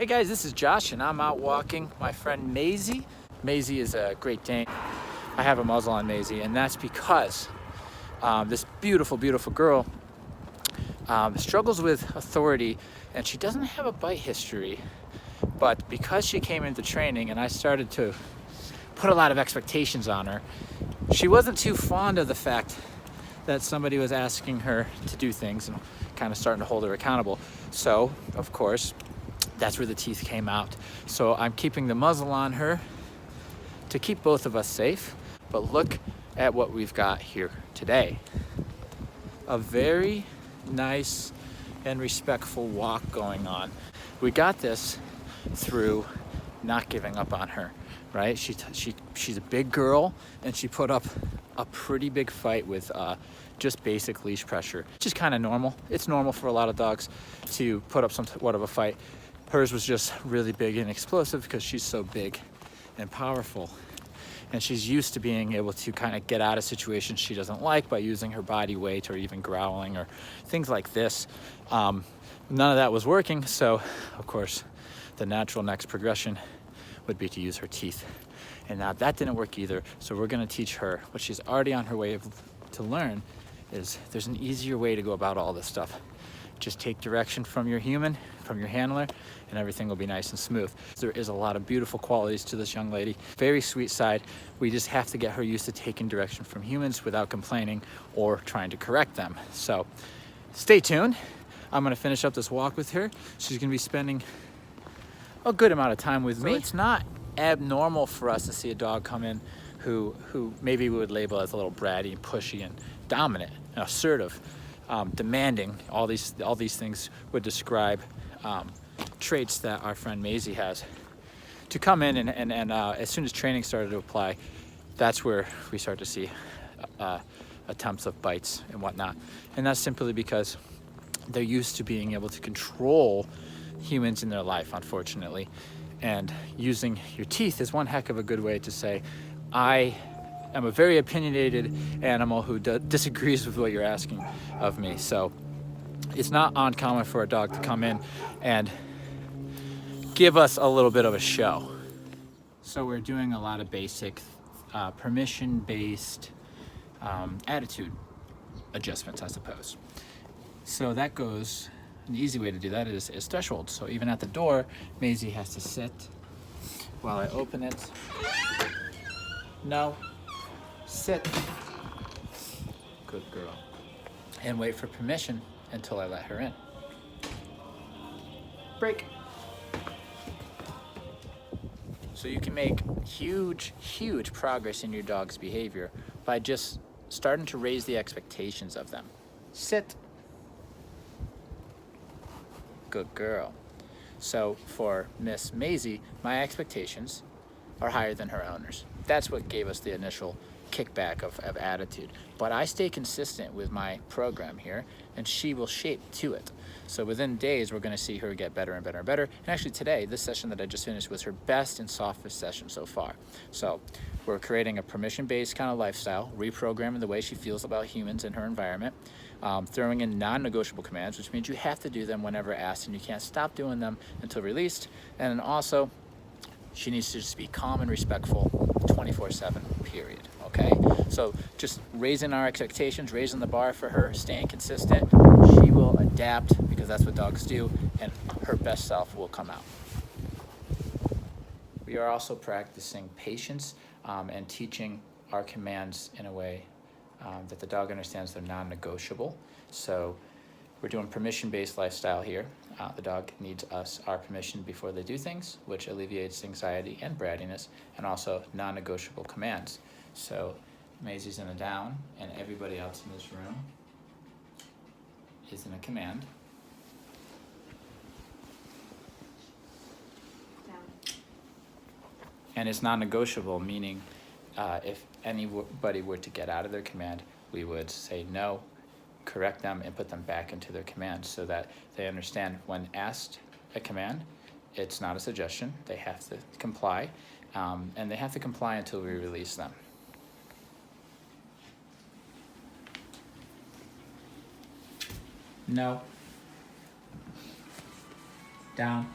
Hey guys, this is Josh and I'm out walking my friend Maizie. Maizie is a Great Dane. I have a muzzle on Maizie, and that's because this beautiful, beautiful girl struggles with authority, and she doesn't have a bite history. But because she came into training and I started to put a lot of expectations on her, she wasn't too fond of the fact that somebody was asking her to do things and kind of starting to hold her accountable. So, of course, that's where the teeth came out. So I'm keeping the muzzle on her to keep both of us safe. But look at what we've got here today. A very nice and respectful walk going on. We got this through not giving up on her, right? She's a big girl, and she put up a pretty big fight with just basic leash pressure, which is kind of normal. It's normal for a lot of dogs to put up somewhat of a fight. Hers was just really big and explosive because she's so big and powerful. And she's used to being able to kind of get out of situations she doesn't like by using her body weight or even growling or things like this. None of that was working, so of course the natural next progression would be to use her teeth. And now that didn't work either, so we're going to teach her what she's already on her way to learn. Is there's an easier way to go about all this stuff. Just take direction from your human, from your handler, and everything will be nice and smooth. There is a lot of beautiful qualities to this young lady. Very sweet side. We just have to get her used to taking direction from humans without complaining or trying to correct them. So stay tuned. I'm gonna finish up this walk with her. She's gonna be spending a good amount of time with me. It's not abnormal for us to see a dog come in who maybe we would label as a little bratty, pushy, and dominant, and assertive. Demanding. All these things would describe traits that our friend Maizie has. To come in and as soon as training started to apply, that's where we start to see attempts of bites and whatnot. And that's simply because they're used to being able to control humans in their life, unfortunately. And using your teeth is one heck of a good way to say, I'm a very opinionated animal who disagrees with what you're asking of me. So it's not uncommon for a dog to come in and give us a little bit of a show. So we're doing a lot of basic permission-based attitude adjustments, I suppose. So that goes, an easy way to do that is threshold. So even at the door, Maizie has to sit while I open it. No. Sit. Good girl. And wait for permission until I let her in. Break. So you can make huge, huge progress in your dog's behavior by just starting to raise the expectations of them. Sit. Good girl. So for Miss Maizie, my expectations are higher than her owner's. That's what gave us the initial kickback of attitude. But I stay consistent with my program here, and she will shape to it. So within days, we're going to see her get better and better and better. And actually today, this session that I just finished was her best and softest session so far. So we're creating a permission-based kind of lifestyle, reprogramming the way she feels about humans in her environment, throwing in non-negotiable commands, which means you have to do them whenever asked, and you can't stop doing them until released. And then also, she needs to just be calm and respectful 24/7, period. Okay? So just raising our expectations, raising the bar for her, staying consistent, she will adapt because that's what dogs do, and her best self will come out. We are also practicing patience and teaching our commands in a way that the dog understands they're non-negotiable. So we're doing permission-based lifestyle here. The dog needs our permission before they do things, which alleviates anxiety and brattiness, and also non-negotiable commands. So Maisie's in a down, and everybody else in this room is in a command. Down. And it's non-negotiable, meaning if anybody were to get out of their command, we would say no, correct them, and put them back into their command so that they understand when asked a command, it's not a suggestion. They have to comply, and they have to comply until we release them. No. Down.